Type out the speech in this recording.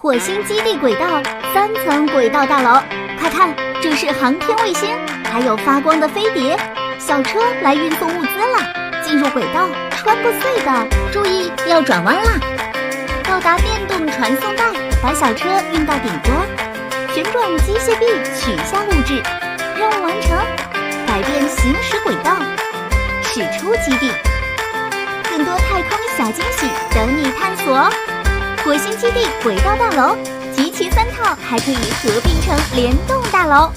火星基地轨道3层轨道大楼，快看，这是航天卫星，还有发光的飞碟。小车来运送物资了，进入轨道，穿过隧道，注意要转弯啦。到达电动传送带，把小车运到顶端，旋转机械臂取下物质，任务完成，改变行驶轨道，驶出基地。更多太空小惊喜等你探索哦！火星基地轨道大楼集齐3套，还可以合并成联动大楼。